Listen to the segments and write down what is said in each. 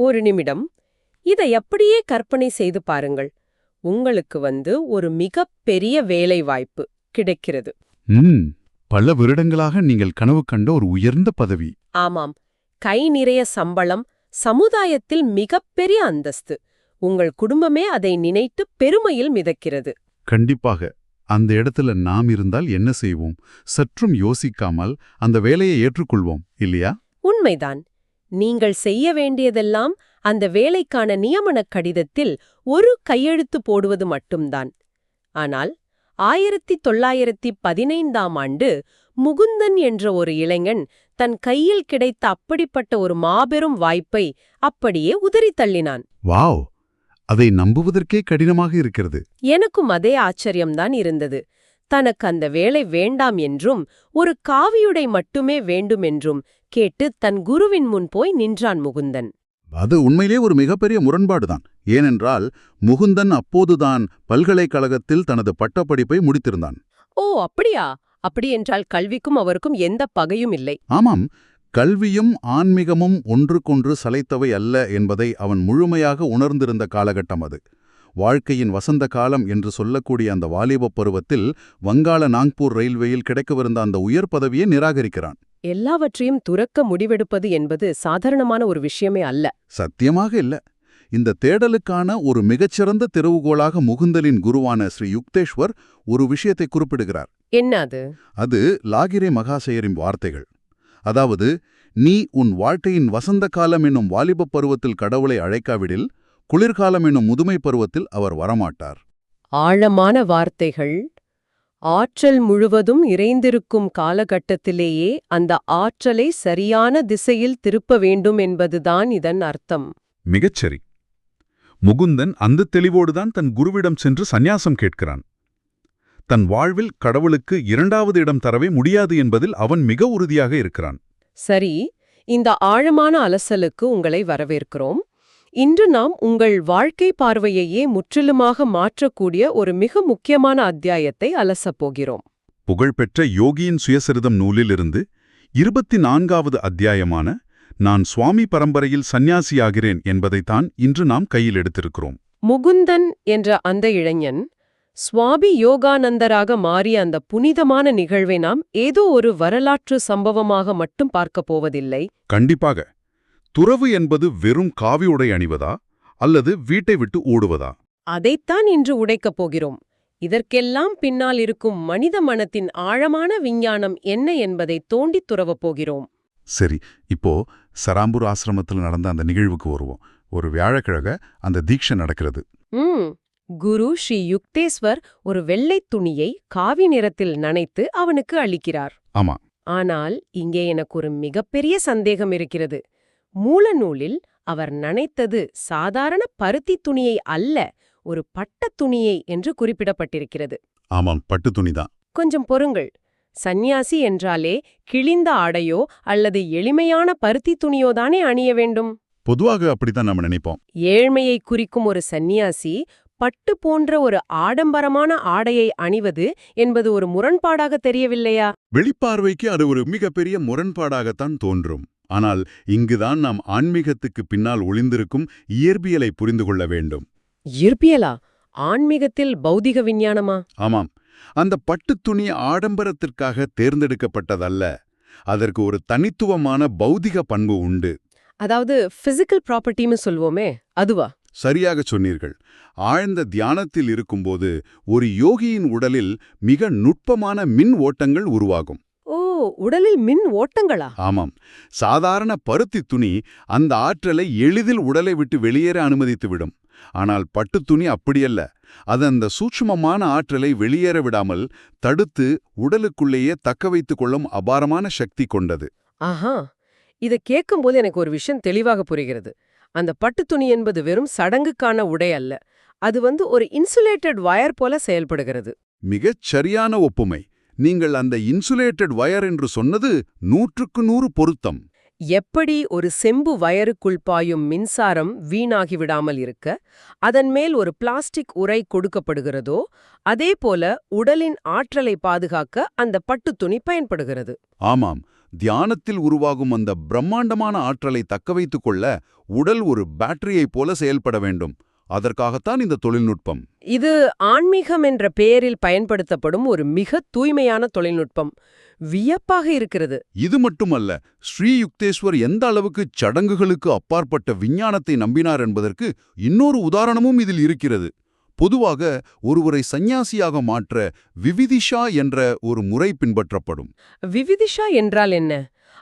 ஒரு நிமிடம் இதை அப்படியே கற்பனை செய்து பாருங்கள். உங்களுக்கு ஒரு மிகப்பெரிய வேலை வாய்ப்பு கிடைக்கிறது. ம் பல வருடங்களாக நீங்கள் கனவு கண்ட ஒரு உயர்ந்த பதவி. ஆமாம், கை நிறைய சம்பளம், சமுதாயத்தில் மிகப்பெரிய அந்தஸ்து. உங்கள் குடும்பமே அதை நினைத்து பெருமையில் மிதக்கிறது. கண்டிப்பாக. அந்த இடத்துல நாம் இருந்தால் என்ன செய்வோம்? சற்றும் யோசிக்காமல் அந்த வேலையை ஏற்றுக்கொள்வோம், இல்லையா? உண்மைதான். நீங்கள் செய்ய வேண்டியதெல்லாம் அந்த வேலைக்கான நியமனக் கடிதத்தில் ஒரு கையெழுத்து போடுவது மட்டும்தான். ஆனால் 1915ஆம் ஆண்டு முகுந்தன் என்ற ஒரு இளைஞன் தன் கையில் கிடைத்த அப்படிப்பட்ட ஒரு மாபெரும் வாய்ப்பை அப்படியே உதறித் தள்ளினான். வாவ், அதை நம்புவதற்கே கடினமாக இருக்கிறது. எனக்கும் அதே ஆச்சரியம்தான் இருந்தது. தனக்கு அந்த வேலை வேண்டாம் என்றும் ஒரு காவியுடை மட்டுமே வேண்டுமென்றும் கேட்டு தன் குருவின் முன் போய் நின்றான் முகுந்தன். அது உண்மையிலே ஒரு மிகப்பெரிய முரண்பாடுதான். ஏனென்றால் முகுந்தன் அப்போதுதான் பல்கலைக்கழகத்தில் தனது பட்டப்படிப்பை முடித்திருந்தான். ஓ, அப்படியா? அப்படியென்றால் கல்விக்கும் அவருக்கும் எந்த பகையும் இல்லை. ஆமாம், கல்வியும் ஆன்மீகமும் ஒன்றுக்கொன்று சளைத்தவை அல்ல என்பதை அவன் முழுமையாக உணர்ந்திருந்த காலகட்டம் அது. வாழ்க்கையின் வசந்த காலம் என்று சொல்லக்கூடிய அந்த வாலிபப் பருவத்தில் வங்காள நாங்பூர் ரயில்வேயில் கிடைக்கவிருந்த அந்த உயர் பதவியை நிராகரிக்கிறான். எல்லாவற்றையும் துறக்க முடிவெடுப்பது என்பது சாதாரணமான ஒரு விஷயமே அல்ல. சத்தியமாக இல்ல. இந்த தேடலுக்கான ஒரு மிகச்சிறந்த திறவுகோலாக முகுந்தலின் குருவான ஸ்ரீ யுக்தேஸ்வர் ஒரு விஷயத்தை குறிப்பிடுகிறார். என்ன அது? அது லாகிரே மகாசயரின் வார்த்தைகள். அதாவது, நீ உன் வாழ்க்கையின் வசந்த காலம் என்னும் வாலிபப் பருவத்தில் கடவுளை அழைக்காவிடில் குளிர்காலம் என்னும் முதுமை பருவத்தில் அவர் வரமாட்டார். ஆழமான வார்த்தைகள். ஆற்றல் முழுவதும் இறைந்திருக்கும் காலகட்டத்திலேயே அந்த ஆற்றலை சரியான திசையில் திருப்ப வேண்டும் என்பதுதான் இதன் அர்த்தம். மிகச்சரி. முகுந்தன் அந்த தெளிவோடுதான் தன் குருவிடம் சென்று சந்நியாசம் கேட்கிறான். தன் வாழ்வில் கடவுளுக்கு இரண்டாவது இடம் தரவே முடியாது என்பதில் அவன் மிக உறுதியாக இருக்கிறான். சரி, இந்த ஆழமான அலசலுக்கு உங்களை வரவேற்கிறோம். இன்று நாம் உங்கள் வாழ்க்கை பார்வையையே முற்றிலுமாக மாற்றக்கூடிய ஒரு மிக முக்கியமான அத்தியாயத்தை அலசப் போகிறோம். புகழ்பெற்ற யோகியின் சுயசரிதம் நூலிலிருந்து 24வது அத்தியாயமான நான் சுவாமி பரம்பரையில் சந்நியாசியாகிறேன் என்பதைத்தான் இன்று நாம் கையில் எடுத்திருக்கிறோம். முகுந்தன் என்ற அந்த இளைஞன் சுவாமி யோகானந்தராக மாறிய அந்த புனிதமான நிகழ்வை நாம் ஏதோ ஒரு வரலாற்று சம்பவமாக மட்டும் பார்க்கப் போவதில்லை. கண்டிப்பாக. துறவு என்பது வெறும் காவி உடை அணிவதா அல்லது வீட்டை விட்டு ஓடுவதா? அதைத்தான் இன்று உடைக்கப் போகிறோம். இதற்கெல்லாம் பின்னால் இருக்கும் மனித மனத்தின் ஆழமான விஞ்ஞானம் என்ன என்பதை தோண்டித் துறவப் போகிறோம். சரி, இப்போ சராம்பூர் ஆசிரமத்தில் நடந்த அந்த நிகழ்வுக்கு வருவோம். ஒரு வியாழக்கிழமை அந்த தீட்சை நடக்கிறது. குரு ஸ்ரீ யுக்தேஸ்வர் ஒரு வெள்ளைத் துணியை காவி நிறத்தில் நனைத்து அவனுக்கு அளிக்கிறார். ஆமா. ஆனால் இங்கே எனக்கு ஒரு மிகப்பெரிய சந்தேகம் இருக்கிறது. மூலநூலில் அவர் நனைத்தது சாதாரண பருத்தி துணியை அல்ல, ஒரு பட்டத் துணியை என்று குறிப்பிடப்பட்டிருக்கிறது. ஆமாம், பட்டு துணிதான். கொஞ்சம் பொறுங்கள். சந்நியாசி என்றாலே கிழிந்த ஆடையோ அல்லது எளிமையான பருத்தி துணியோதானே அணிய வேண்டும்? பொதுவாக அப்படித்தான் நம்ம நினைப்போம். ஏழ்மையை குறிக்கும் ஒரு சந்நியாசி பட்டு போன்ற ஒரு ஆடம்பரமான ஆடையை அணிவது என்பது ஒரு முரண்பாடாக தெரியவில்லையா? வெளிப்பார்வைக்கு அது ஒரு மிகப்பெரிய முரண்பாடாகத்தான் தோன்றும். ஆனால் இங்குதான் நாம் ஆன்மீகத்துக்கு பின்னால் ஒளிந்திருக்கும் இயற்பியலை புரிந்து கொள்ள வேண்டும். இயற்பியலா? ஆன்மீகத்தில் பௌதிக விஞ்ஞானமா? ஆமாம். அந்த பட்டுத் துணி ஆடம்பரத்திற்காக தேர்ந்தெடுக்கப்பட்டதல்ல. அதற்கு ஒரு தனித்துவமான பௌதிக பண்பு உண்டு. அதாவது பிசிக்கல் ப்ராப்பர்ட்டின்னு சொல்வோமே, அதுவா? சரியாக சொன்னீர்கள். ஆழ்ந்த தியானத்தில் இருக்கும்போது ஒரு யோகியின் உடலில் மிக நுட்பமான மின் ஓட்டங்கள் உருவாகும். ஓ, உடலில் மின் ஓட்டங்களா? ஆமாம். சாதாரண பருத்தி துணி அந்த ஆற்றலை எளிதில் உடலை விட்டு வெளியேற அனுமதித்துவிடும். ஆனால் பட்டுத் துணி அப்படியல்ல. அது அந்த சூட்சுமமான ஆற்றலை வெளியேற விடாமல் தடுத்து உடலுக்குள்ளேயே தக்க வைத்துக் கொள்ளும் அபாரமான சக்தி கொண்டது. ஆஹா, இதை கேட்கும்போது எனக்கு ஒரு விஷயம் தெளிவாக புரிகிறது. அந்த பட்டுத் துணி என்பது வெறும் சடங்குக்கான உடை அல்ல. அது ஒரு இன்சுலேட்டட் வயர் போல செயல்படுகிறது. மிகச் சரியான ஒப்புமை. நீங்கள் அந்த இன்சுலேட்டட் வயர் என்று சொன்னது 100க்கு 100 பொருத்தம். எப்படி ஒரு செம்பு வயருக்குள் பாயும் மின்சாரம் வீணாகிவிடாமல் இருக்க அதன் மேல் ஒரு பிளாஸ்டிக் உறை கொடுக்கப்படுகிறதோ, அதேபோல உடலின் ஆற்றலை பாதுகாக்க அந்த பட்டுத் துணி பயன்படுகிறது. ஆமாம். தியானத்தில் உருவாகும் அந்த பிரம்மாண்டமான ஆற்றலை தக்கவைத்துக் கொள்ள உடல் ஒரு பேட்டரியைப் போல செயல்பட வேண்டும். அதற்காகத்தான் இந்த தொழில்நுட்பம். இது ஆன்மீகம் என்ற பெயரில் பயன்படுத்தப்படும் ஒரு மிக தூய்மையான தொழில்நுட்பம். வியப்பாக இருக்கிறது. இது மட்டுமல்ல, ஸ்ரீ யுக்தேஸ்வர் எந்த அளவுக்கு சடங்குகளுக்கு அப்பாற்பட்ட விஞ்ஞானத்தை நம்பினார் என்பதற்கு இன்னொரு உதாரணமும் இதில் இருக்கிறது. பொதுவாக ஒருவரை சந்நியாசியாக மாற்ற விவிதிஷா என்ற ஒரு முறை பின்பற்றப்படும். விவிதிஷா என்றால் என்ன?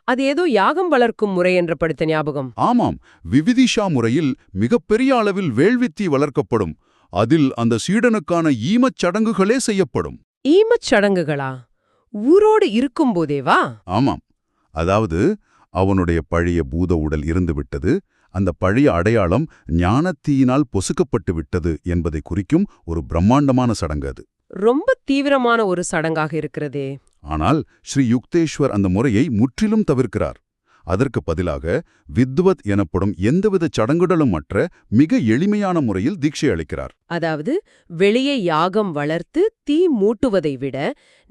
அது ஏதோ யாகம் வளர்க்கும் முறை என்ற படித்த ஞாபகம். ஆமாம், விவிதிஷா முறையில் மிகப்பெரிய அளவில் வேள்வித்தி வளர்க்கப்படும். அதில் அந்த சீடனுக்கான ஈமச் சடங்குகளே செய்யப்படும். ஈமச் சடங்குகளா? ஊரோடு இருக்கும்போதேவா? ஆமாம், அதாவது அவனுடைய பழைய பூத உடல் இருந்துவிட்டது, அந்த பழைய அடையாளம் ஞானத்தீயினால் பொசுக்கப்பட்டு விட்டது என்பதை குறிக்கும் ஒரு பிரம்மாண்டமான சடங்கு அது. ரொம்ப தீவிரமான ஒரு சடங்காக இருக்கிறதே. ஆனால் ஸ்ரீ யுக்தேஸ்வர் அந்த முறையை முற்றிலும் தவிர்க்கிறார். அதற்கு பதிலாக வித்வத் எனப்படும் எந்தவித சடங்குகளும் மற்ற மிக எளிமையான முறையில் தீட்சை அளிக்கிறார். அதாவது வெளியே யாகம் வளர்த்து தீ மூட்டுவதை விட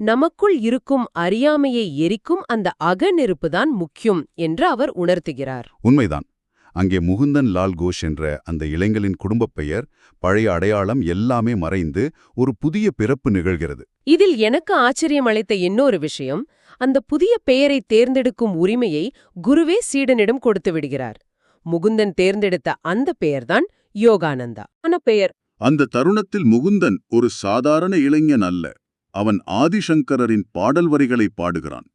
நமக்குள் இருக்கும் அறியாமையை எரிக்கும் அந்த அகநெருப்புதான் முக்கியம் என்று அவர் உணர்த்துகிறார். உண்மைதான். அங்கே முகுந்தன் லால் கோஷ் என்ற அந்த இளைஞனின் குடும்பப் பெயர், பழைய அடையாளம் எல்லாமே மறைந்து ஒரு புதிய பிறப்பு நிகழ்கிறது. இதில் எனக்கு ஆச்சரியம் அளித்த இன்னொரு விஷயம், அந்த புதிய பெயரை தேர்ந்தெடுக்கும் உரிமையை குருவே சீடனிடம் கொடுத்து விடுகிறார். முகுந்தன் தேர்ந்தெடுத்த அந்த பெயர்தான் யோகானந்தா. பெயர். அந்த தருணத்தில் முகுந்தன் ஒரு சாதாரண இளைஞன் அல்ல. அவன் ஆதிசங்கரரின் பாடல் வரிகளை பாடுகிறான்.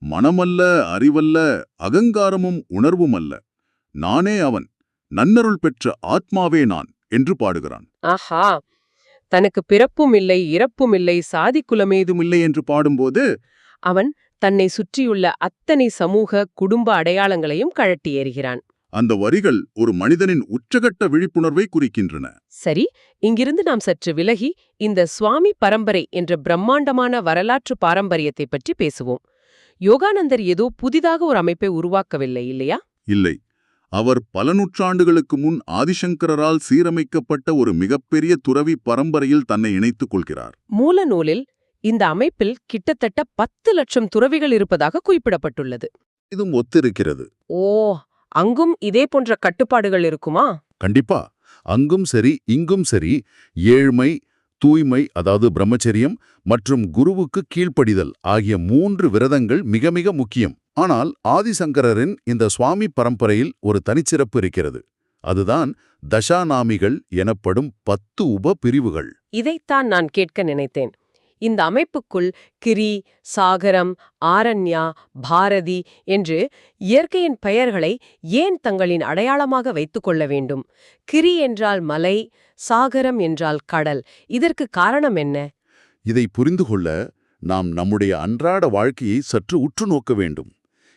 மனமல்ல, அறிவல்ல, அகங்காரமும் உணர்வும் அல்ல, நானே அவன், நன்னருள் பெற்ற ஆத்மாவே நான் என்று பாடுகிறான். ஆஹா, தனக்கு பிறப்பும் இல்லை, இறப்பும் இல்லை, சாதி குலமேதும் இல்லை என்று பாடும்போது அவன் தன்னை சுற்றியுள்ள அத்தனை சமூக குடும்ப அடையாளங்களையும் கழட்டி ஏறுகிறான். அந்த வரிகள் ஒரு மனிதனின் உச்சகட்ட விழிப்புணர்வை குறிக்கின்றன. சரி, இங்கிருந்து நாம் சற்று விலகி இந்த சுவாமி பரம்பரை என்ற பிரம்மாண்டமான வரலாற்று பாரம்பரியத்தை பற்றி பேசுவோம். யோகானந்தர் ஏதோ புதிதாக ஒரு அமைப்பை உருவாக்கவில்லை, இல்லையா? இல்லை, அவர் பல நூற்றாண்டுகளுக்கு முன் ஆதிசங்கரால் சீரமைக்கப்பட்ட ஒரு மிகப்பெரிய துறவி பரம்பரையில் தன்னை இணைத்துக் கொள்கிறார். மூல நூலில் இந்த அமைப்பில் கிட்டத்தட்ட 10 லட்சம் துறவிகள் இருப்பதாக குறிப்பிடப்பட்டுள்ளது. இதுவும் ஒத்திருக்கிறது. ஓ, அங்கும் இதே போன்ற கட்டுப்பாடுகள் இருக்குமா? கண்டிப்பா. அங்கும் சரி இங்கும் சரி, ஏழ்மை, தூய்மை அதாவது பிரம்மச்சரியம் மற்றும் குருவுக்கு கீழ்ப்படிதல் ஆகிய 3 விரதங்கள் மிக மிக முக்கியம். ஆனால் ஆதிசங்கரரின் இந்த சுவாமி பரம்பரையில் ஒரு தனிச்சிறப்பு இருக்கிறது. அதுதான் தசாநாமிகள் எனப்படும் 10 உப பிரிவுகள். இதைத்தான் நான் கேட்க நினைத்தேன். இந்த அமைப்புக்குள் கிரி, சாகரம், ஆரண்யா, பாரதி என்று இயற்கையின் பெயர்களை ஏன் தங்களின் அடையாளமாக வைத்துக் கொள்ள வேண்டும்? கிரி என்றால் மலை, சாகரம் என்றால் கடல். இதற்கு காரணம் என்ன? இதை புரிந்து கொள்ள நாம் நம்முடைய அன்றாட வாழ்க்கையை சற்று உற்று நோக்க வேண்டும்.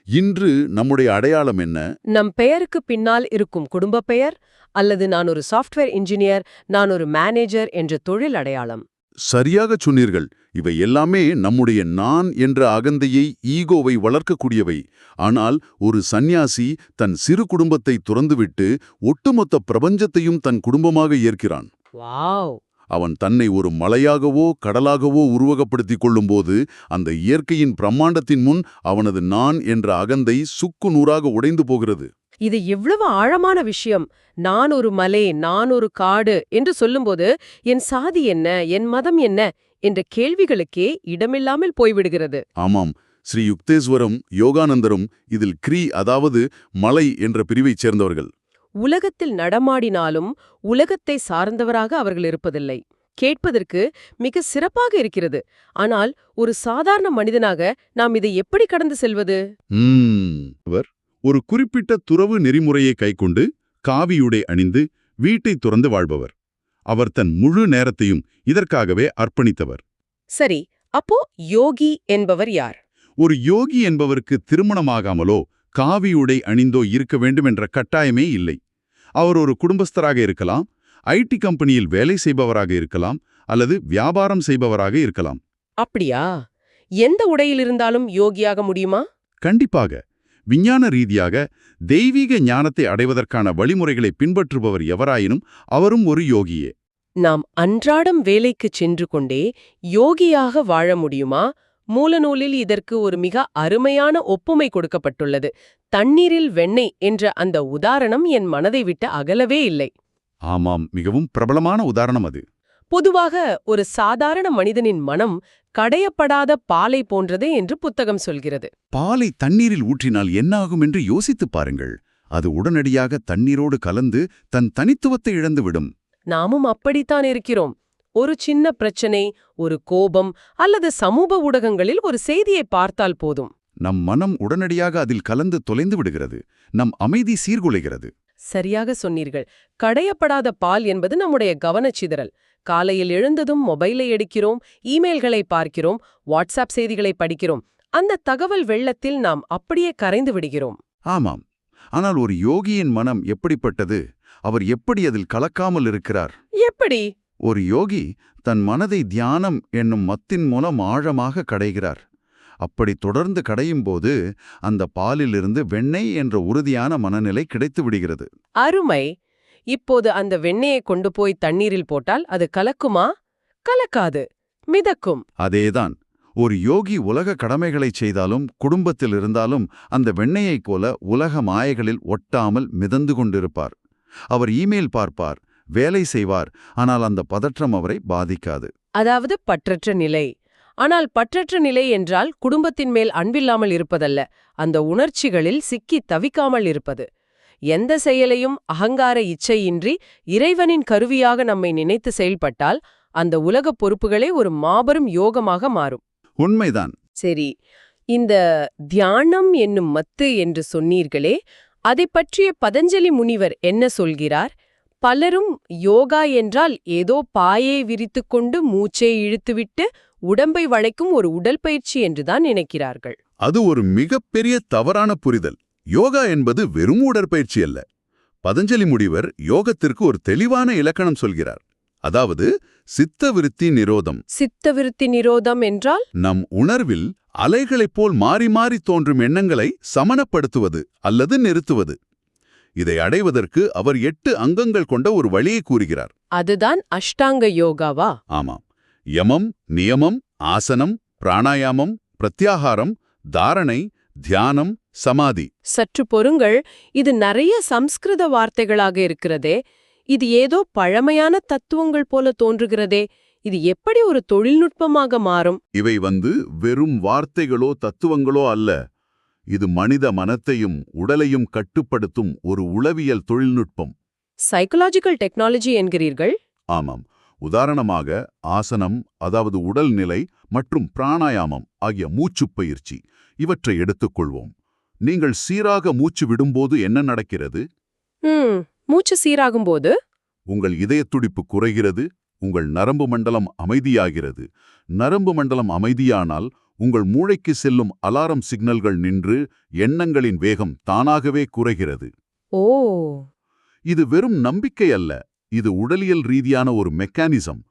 இன்று நம்முடைய அடையாளம் என்ன? நம் பெயருக்கு பின்னால் இருக்கும் குடும்ப பெயர், அல்லது நான் ஒரு சாஃப்ட்வேர் இன்ஜினியர், நான் ஒரு மேனேஜர் என்ற தொழில் அடையாளம். சரியாக சொன்னீர்கள். இவை எல்லாமே நம்முடைய நான் என்ற அகந்தையை, ஈகோவை வளர்க்கக்கூடியவை. ஆனால் ஒரு சந்நியாசி தன் சிறு குடும்பத்தை துறந்துவிட்டு ஒட்டுமொத்த பிரபஞ்சத்தையும் தன் குடும்பமாக ஏற்கிறான். வாவ்! அவன் தன்னை ஒரு மலையாகவோ கடலாகவோ உருவகப்படுத்திக் கொள்ளும்போது அந்த இயற்கையின் பிரம்மாண்டத்தின் முன் அவனது நான் என்ற அகந்தை சுக்கு நூறாக உடைந்து போகிறது. இது எவ்வளவு ஆழமான விஷயம். நான் ஒரு மலை, நான் ஒரு காடு என்று சொல்லும்போது என் சாதி என்ன, என் மதம் என்ன என்ற கேள்விகளுக்கே இடமில்லாமல் போய்விடுகிறது. ஆமாம், ஸ்ரீ யுக்தேஸ்வரும் யோகானந்தரும் இதில் கிரி அதாவது மலை என்ற பிரிவைச் சேர்ந்தவர்கள். உலகத்தில் நடமாடினாலும் உலகத்தை சார்ந்தவராக அவர்கள் இருப்பதில்லை. கேட்பதற்கு மிக சிறப்பாக இருக்கிறது. ஆனால் ஒரு சாதாரண மனிதனாக நாம் இதை எப்படி கடந்து செல்வது? அவர் ஒரு குறிப்பிட்ட துறவு நெறிமுறையை கைக்கொண்டு காவியுடை அணிந்து வீட்டை துறந்து வாழ்பவர். அவர் தன் முழு நேரத்தையும் இதற்காகவே அர்ப்பணித்தவர். சரி, அப்போ யோகி என்பவர் யார்? ஒரு யோகி என்பவருக்கு திருமணமாகாமலோ காவியுடை அணிந்தோ இருக்க வேண்டும் என்ற கட்டாயமே இல்லை. அவர் ஒரு குடும்பஸ்தராக இருக்கலாம், ஐடி கம்பெனியில் வேலை செய்பவராக இருக்கலாம், அல்லது வியாபாரம் செய்பவராக இருக்கலாம். அப்படியா? எந்த உடையில் இருந்தாலும் யோகியாக முடியுமா? கண்டிப்பாக. விஞ்ஞான ரீதியாக தெய்வீக ஞானத்தை அடைவதற்கான வழிமுறைகளை பின்பற்றுபவர் எவராயினும் அவரும் ஒரு யோகியே. நாம் அன்றாடம் வேலைக்குச் சென்று கொண்டே யோகியாக வாழ முடியுமா? மூலநூலில் இதற்கு ஒரு மிக அருமையான ஒப்புமை கொடுக்கப்பட்டுள்ளது. தண்ணீரில் வெண்ணெய் என்ற அந்த உதாரணம் என் மனதை விட்டு அகலவே இல்லை. ஆமாம், மிகவும் பிரபலமான உதாரணம் அது. பொதுவாக ஒரு சாதாரண மனிதனின் மனம் கடையப்படாத பாலை போன்றதே என்று புத்தகம் சொல்கிறது. பாலை தண்ணீரில் ஊற்றினால் என்ன ஆகும் என்று யோசித்துப் பாருங்கள். அது உடனடியாக தண்ணீரோடு கலந்து தன் தனித்துவத்தை இழந்துவிடும். நாமும் அப்படித்தான் இருக்கிறோம். ஒரு சின்ன பிரச்சனை, ஒரு கோபம் அல்லது சமூக ஊடகங்களில் ஒரு செய்தியை பார்த்தால் போதும், நம் மனம் உடனடியாக அதில் கலந்து தொலைந்து விடுகிறது. நம் அமைதி சீர்குலைகிறது. சரியாக சொன்னீர்கள். கடையப்படாத பால் என்பது நம்முடைய கவனச்சிதறல். காலையில் எழுந்ததும் மொபைலை எடுக்கிறோம், இமெயில்களை பார்க்கிறோம், வாட்ஸ்அப் செய்திகளை படிக்கிறோம். அந்த தகவல் வெள்ளத்தில் நாம் அப்படியே கரைந்து விடுகிறோம். ஆமாம், ஆனால் ஒரு யோகியின் மனம் எப்படிப்பட்டது? அவர் எப்படி அதில் கலக்காமல் இருக்கிறார்? எப்படி? ஒரு யோகி தன் மனதை தியானம் என்னும் மத்தின் மூலம் ஆழமாக கடைகிறார். அப்படி தொடர்ந்து கடையும்போது அந்த பாலிலிருந்து வெண்ணெய் என்ற உறுதியான மனநிலை கிடைத்து விடுகிறது. அருமை. இப்போது அந்த வெண்ணெயை கொண்டு போய் தண்ணீரில் போட்டால் அது கலக்குமா? கலக்காது, மிதக்கும். அதேதான், ஒரு யோகி உலக கடமைகளைச் செய்தாலும் குடும்பத்தில் இருந்தாலும் அந்த வெண்ணெயைப் போல உலக மாயைகளில் ஒட்டாமல் மிதந்து கொண்டிருப்பார். அவர் இமெயில் பார்ப்பார், வேலை செய்வார், ஆனால் அந்த பதற்றம் அவரை பாதிக்காது. அதாவது பற்றற்ற நிலை. ஆனால் பற்றற்ற நிலை என்றால் குடும்பத்தின் மேல் அன்பில்லாமல் இருப்பதல்ல, அந்த உணர்ச்சிகளில் சிக்கி தவிக்காமல் இருப்பது. எந்த செயலையும் அகங்கார இச்சையின்றி இறைவனின் கருவியாக நம்மை நினைத்து செயல்பட்டால் அந்த உலகப் பொறுப்புகளே ஒரு மாபெரும் யோகமாக மாறும். உண்மைதான். சரி, இந்த தியானம் என்னும் மத்து என்று சொன்னீர்களே, அதைப் பற்றிய பதஞ்சலி முனிவர் என்ன சொல்கிறார்? பலரும் யோகா என்றால் ஏதோ பாயை விரித்துக்கொண்டு மூச்சை இழுத்துவிட்டு உடம்பை வளைக்கும் ஒரு உடற்பயிற்சி என்றுதான் நினைக்கிறார்கள். அது ஒரு மிகப்பெரிய தவறான புரிதல். யோகா என்பது வெறும் உடற்பயிற்சி அல்ல. பதஞ்சலி முனிவர் யோகத்திற்கு ஒரு தெளிவான இலக்கணம் சொல்கிறார். அதாவது சித்தவிருத்தி நிரோதம். சித்தவிருத்தி நிரோதம் என்றால் நம் உணர்வில் அலைகளைப் போல் மாறி மாறி தோன்றும் எண்ணங்களை சமனப்படுத்துவது அல்லது நிறுத்துவது. இதை அடைவதற்கு அவர் 8 அங்கங்கள் கொண்ட ஒரு வழியை கூறுகிறார். அதுதான் அஷ்டாங்க யோகாவா? ஆமாம். யமம், நியமம், ஆசனம், பிராணாயாமம், பிரத்யாகாரம், தாரணை, தியானம், சமாதி. சற்று பொறுங்கள், இது நிறைய சம்ஸ்கிருத வார்த்தைகளாக இருக்கிறதே. இது ஏதோ பழமையான தத்துவங்கள் போல தோன்றுகிறதே. இது எப்படி ஒரு தொழில்நுட்பமாக மாறும்? இவை வெறும் வார்த்தைகளோ தத்துவங்களோ அல்ல. இது மனித மனத்தையும் உடலையும் கட்டுப்படுத்தும் ஒரு உளவியல் தொழில்நுட்பம். சைக்கலாஜிக்கல் டெக்னாலஜி என்கிறீர்கள்? ஆமாம். உதாரணமாக ஆசனம், அதாவது உடல் நிலை, மற்றும் பிராணாயாமம் ஆகிய மூச்சுப் பயிற்சி, இவற்றை எடுத்துக்கொள்வோம். நீங்கள் சீராக மூச்சு விடும்போது என்ன நடக்கிறது? மூச்சு சீராகும்போது உங்கள் இதயத் துடிப்பு குறைகிறது, உங்கள் நரம்பு மண்டலம் அமைதியாகிறது. நரம்பு மண்டலம் அமைதியானால் உங்கள் மூளைக்கு செல்லும் அலாரம் சிக்னல்கள் நின்று எண்ணங்களின் வேகம் தானாகவே குறைகிறது. ஓ, இது வெறும் நம்பிக்கை அல்ல, இது உடலியல் ரீதியான ஒரு மெக்கானிசம்.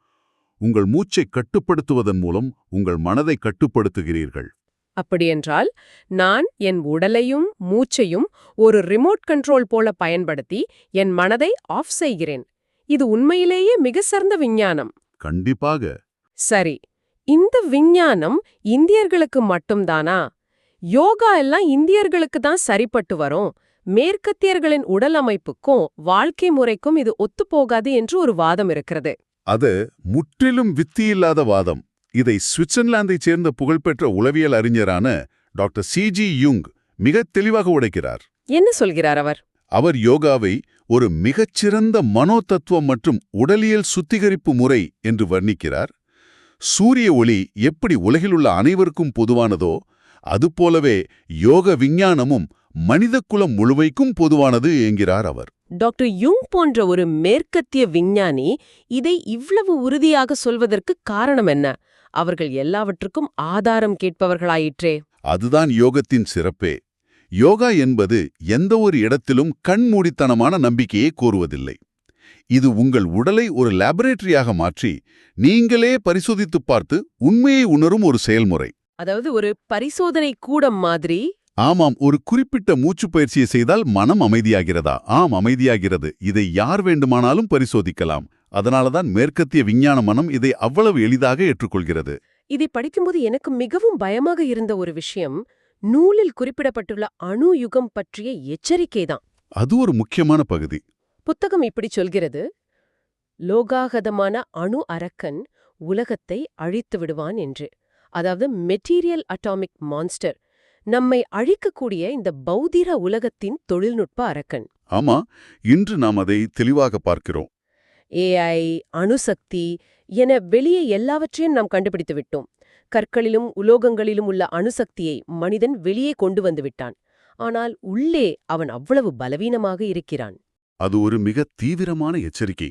உங்கள் மூச்சை கட்டுப்படுத்துவதன் மூலம் உங்கள் மனதை கட்டுப்படுத்துகிறீர்கள். அப்படியென்றால் நான் என் உடலையும் மூச்சையும் ஒரு ரிமோட் கண்ட்ரோல் போல பயன்படுத்தி என் மனதை ஆஃப் செய்கிறேன். இது உண்மையிலேயே மிக சிறந்த விஞ்ஞானம். கண்டிப்பாக. சரி, இந்த விஞ்ஞானம் இந்தியர்களுக்கு மட்டும்தானா? யோகா எல்லாம் இந்தியர்களுக்கு தான் சரிப்பட்டு வரும். மேற்கத்தியர்களின் உடல் அமைப்புக்கும் வாழ்க்கை முறைக்கும் இது ஒத்துப்போகாது என்று ஒரு வாதம் இருக்கிறது. அது முற்றிலும் வித்தியில்லாத வாதம். இதை சுவிட்சர்லாந்தைச் சேர்ந்த புகழ்பெற்ற உளவியல் அறிஞரான டாக்டர் C.G. யுங் மிக தெளிவாக உடைக்கிறார். என்ன சொல்கிறார் அவர்? அவர் யோகாவை ஒரு மிகச்சிறந்த மனோதத்துவம் மற்றும் உடலியல் சுத்திகரிப்பு முறை என்று வர்ணிக்கிறார். சூரிய ஒளி எப்படி உலகிலுள்ள அனைவருக்கும் பொதுவானதோ அதுபோலவே யோக விஞ்ஞானமும் மனிதக்குலம் முழுமைக்கும் பொதுவானது என்கிறார் அவர். டாக்டர் யுங் போன்ற ஒரு மேற்கத்திய விஞ்ஞானி இதை இவ்வளவு உறுதியாக சொல்வதற்கு காரணம் என்ன? அவர்கள் எல்லாவற்றுக்கும் ஆதாரம் கேட்பவர்களாயிற்றே. அதுதான் யோகத்தின் சிறப்பே. யோகா என்பது எந்த ஒரு இடத்திலும் கண்மூடித்தனமான நம்பிக்கையை கோருவதில்லை. இது உங்கள் உடலை ஒரு லேபரேட்டரியாக மாற்றி நீங்களே பரிசோதித்துப் பார்த்து உண்மையை உணரும் ஒரு செயல்முறை. அதாவது ஒரு பரிசோதனை கூடம் மாதிரி. ஆமாம், ஒரு குறிப்பிட்ட மூச்சு பயிற்சியை செய்தால் மனம் அமைதியாகிறதா? ஆம், அமைதியாகிறது. இதை யார் வேண்டுமானாலும் பரிசோதிக்கலாம். அதனாலதான் மேற்கத்திய விஞ்ஞான மனம் இதை அவ்வளவு எளிதாக ஏற்றுக்கொள்கிறது. இதை படிக்கும்போது எனக்கு மிகவும் பயமாக இருந்த ஒரு விஷயம், நூலில் குறிப்பிடப்பட்டுள்ள அணு யுகம் பற்றிய எச்சரிக்கைதான். அது ஒரு முக்கியமான பகுதி. புத்தகம் இப்படி சொல்கிறது: லோகாகதமான அணு அரக்கன் உலகத்தை அழித்து விடுவான் என்று. அதாவது மெட்டீரியல் அட்டாமிக் மான்ஸ்டர், நம்மை அழிக்கக்கூடிய இந்த பௌதிர உலகத்தின் தொழில்நுட்ப அரக்கன். ஆமா, இன்று நாம் அதை தெளிவாக பார்க்கிறோம். ஏஐ, அணுசக்தி என வெளியே எல்லாவற்றையும் நாம் கண்டுபிடித்து விட்டோம். கற்களிலும் உலோகங்களிலும் உள்ள அணுசக்தியை மனிதன் வெளியே கொண்டு வந்து விட்டான். ஆனால் உள்ளே அவன் அவ்வளவு பலவீனமாக இருக்கிறான். அது ஒரு மிக தீவிரமான எச்சரிக்கை.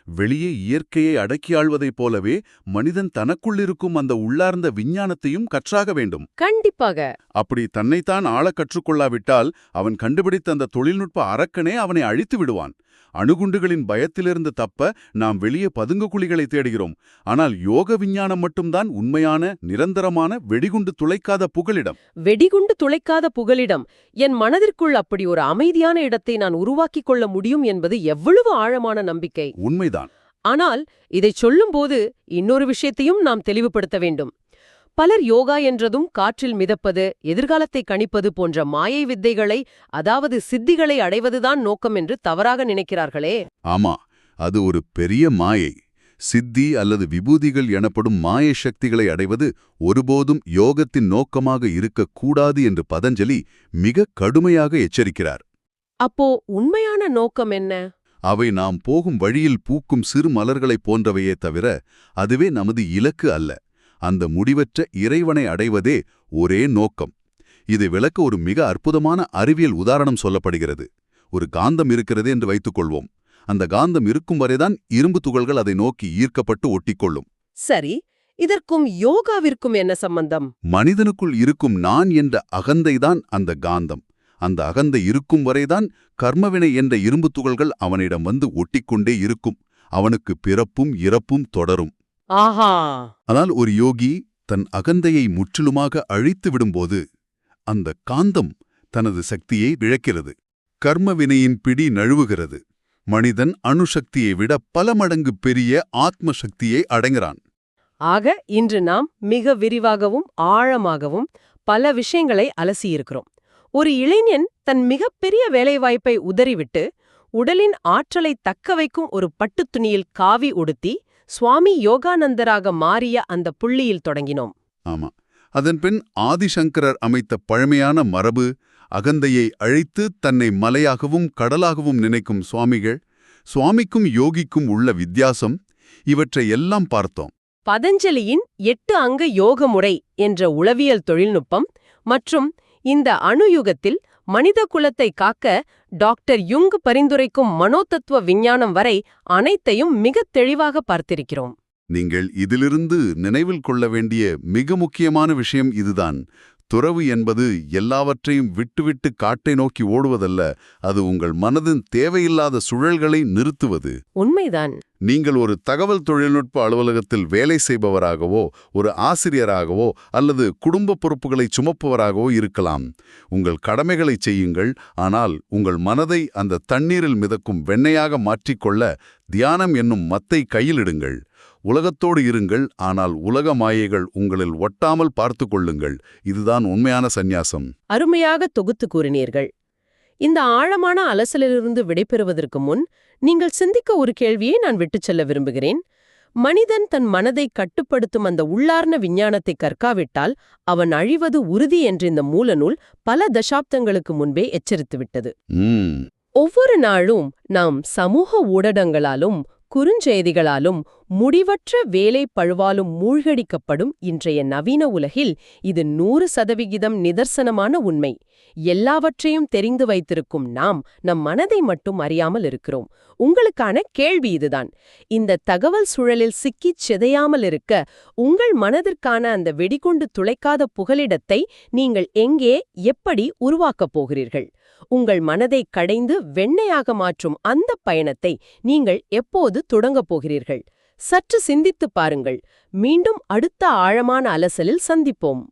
வெளியே இயற்கையை அடக்கி ஆள்வதைப் போலவே மனிதன் தனக்குள்ளிருக்கும் அந்த உள்ளார்ந்த விஞ்ஞானத்தையும் கற்றாக வேண்டும். கண்டிப்பாக. அப்படி தன்னைத்தான் ஆளக் கற்றுக்கொள்ளாவிட்டால் அவன் கண்டுபிடித்த அந்த தொழில்நுட்ப அரக்கனே அவனை அழித்து விடுவான். அணுகுண்டுகளின் பயத்திலிருந்து தப்ப நாம் வெளியே பதுங்கு குழிகளை தேடுகிறோம். ஆனால் யோக விஞ்ஞானம் மட்டும்தான் உண்மையான, நிரந்தரமான, வெடிகுண்டு துளைக்காத புகலிடம். வெடிகுண்டு துளைக்காத புகலிடம். என் மனதிற்குள் அப்படி ஒரு அமைதியான இடத்தை நான் உருவாக்கிக் கொள்ள முடியும் என்பது எவ்வளவு ஆழமான நம்பிக்கை. உண்மைதான். ஆனால் இதைச் சொல்லும்போது இன்னொரு விஷயத்தையும் நாம் தெளிவுபடுத்த வேண்டும். பலர் யோகா என்றதும் காற்றில் மிதப்பது, எதிர்காலத்தை கணிப்பது போன்ற மாயை வித்தைகளை, அதாவது சித்திகளை அடைவதுதான் நோக்கம் என்று தவறாக நினைக்கிறார்களே. ஆமா, அது ஒரு பெரிய மாயை. சித்தி அல்லது விபூதிகள் எனப்படும் மாய சக்திகளை அடைவது ஒருபோதும் யோகத்தின் நோக்கமாக இருக்கக்கூடாது என்று பதஞ்சலி மிக கடுமையாக எச்சரிக்கிறார். அப்போ உண்மையான நோக்கம் என்ன? அவை நாம் போகும் வழியில் பூக்கும் சிறு மலர்களைப் போன்றவையே தவிர அதுவே நமது இலக்கு அல்ல. அந்த முடிவற்ற இறைவனை அடைவதே ஒரே நோக்கம். இதை விளக்க ஒரு மிக அற்புதமான அறிவியல் உதாரணம் சொல்லப்படுகிறது. ஒரு காந்தம் இருக்கிறது என்று வைத்துக்கொள்வோம். அந்த காந்தம் இருக்கும் வரைதான் இரும்பு துகள்கள் அதை நோக்கி ஈர்க்கப்பட்டு ஒட்டிக்கொள்ளும். சரி, இதற்கும் யோகாவிற்கும் என்ன சம்பந்தம்? மனிதனுக்குள் இருக்கும் நான் என்ற அகந்தைதான் அந்த காந்தம். அந்த அகந்தை இருக்கும் வரைதான் கர்மவினை என்ற இரும்பு துகள்கள் அவனிடம் வந்து ஒட்டிக்கொண்டே இருக்கும். அவனுக்கு பிறப்பும் இறப்பும் தொடரும். ஆஹா! ஆனால் ஒரு யோகி தன் அகந்தையை முற்றிலுமாக அழித்து விடும்போது அந்த காந்தம் தனது சக்தியை இழக்கிறது. கர்மவினையின் பிடி நழுவுகிறது. மனிதன் அணுசக்தியை விட பல மடங்கு பெரிய ஆத்ம சக்தியை அடைகிறான். ஆக இன்று நாம் மிக விரிவாகவும் ஆழமாகவும் பல விஷயங்களை அலசியிருக்கிறோம். ஒரு இளைஞன் தன் மிகப்பெரிய வேலைவாய்ப்பை உதறிவிட்டு உடலின் ஆற்றலை தக்க வைக்கும் ஒரு பட்டுத் துணியில் காவி உடுத்தி சுவாமி யோகானந்தராக மாறிய அந்த புள்ளியில் தொடங்கினோம். ஆமா, அதன்பின் ஆதிசங்கரர் அமைத்த பழமையான மரபு, அகந்தையை அழித்து தன்னை மலையாகவும் கடலாகவும் நினைக்கும் சுவாமிக்கும் யோகிக்கும் உள்ள வித்தியாசம், இவற்றை எல்லாம் பார்த்தோம். பதஞ்சலியின் 8 அங்க யோக முறை என்ற உளவியல் தொழில்நுட்பம் மற்றும் இந்த அணுயுகத்தில் மனித குலத்தை காக்க டாக்டர் யுங் பரிந்துரைக்கும் மனோதத்துவ விஞ்ஞானம் வரை அனைத்தையும் மிகத் தெளிவாக பார்த்திருக்கிறோம். நீங்கள் இதிலிருந்து நினைவில் கொள்ள வேண்டிய மிக முக்கியமான விஷயம் இதுதான். துறவு என்பது எல்லாவற்றையும் விட்டுவிட்டு காட்டை நோக்கி ஓடுவதல்ல. அது உங்கள் மனதின் தேவையில்லாத சுழல்களை நிறுத்துவது. உண்மைதான். நீங்கள் ஒரு தகவல் தொழில்நுட்ப அலுவலகத்தில் வேலை செய்பவராகவோ, ஒரு ஆசிரியராகவோ அல்லது குடும்ப பொறுப்புகளை சுமப்பவராகவோ இருக்கலாம். உங்கள் கடமைகளை செய்யுங்கள். ஆனால் உங்கள் மனதை அந்த தண்ணீரில் மிதக்கும் வெண்ணையாக மாற்றிக்கொள்ள தியானம் என்னும் மத்தை கையிலிடுங்கள். உலகத்தோடு இருங்கள், ஆனால் உலக மாயைகள் உங்களில் ஒட்டாமல் பார்த்து கொள்ளுங்கள். இதுதான் உண்மையான சந்நியாசம். அருமையாக தொகுத்து கூறினீர்கள். இந்த ஆழமான அலசலிலிருந்து விடைபெறுவதற்கு முன் நீங்கள் சிந்திக்க ஒரு கேள்வியை நான் விட்டுச் செல்ல விரும்புகிறேன். மனிதன் தன் மனதை கட்டுப்படுத்தும் அந்த உள்ளார்ந்த விஞ்ஞானத்தை கற்காவிட்டால் அவன் அழிவது உறுதி என்ற இந்த மூலநூல் பல தசாப்தங்களுக்கு முன்பே எச்சரித்துவிட்டது. ஒவ்வொரு நாளும் நாம் சமூக ஊடகங்களாலும் குறுஞ்செய்திகளாலும் முடிவற்ற வேலை பழுவாலும் மூழ்கடிக்கப்படும் இன்றைய நவீன உலகில் இது 100% நிதர்சனமான உண்மை. எல்லாவற்றையும் தெரிந்து வைத்திருக்கும் நாம் நம் மனதை மட்டும் அறியாமல் இருக்கிறோம். உங்களுக்கான கேள்வி இதுதான். இந்த தகவல் சுழலில் சிக்கிச் சிதையாமல் இருக்க உங்கள் மனதிற்கான அந்த வெடிகுண்டு துளைக்காத புகலிடத்தை நீங்கள் எங்கே, எப்படி உருவாக்கப் போகிறீர்கள்? உங்கள் மனதை கடைந்து வெண்ணையாக மாற்றும் அந்த பயணத்தை நீங்கள் எப்போது தொடங்கப் போகிறீர்கள்? சற்று சிந்தித்துப் பாருங்கள். மீண்டும் அடுத்த ஆழமான அலசலில் சந்திப்போம்.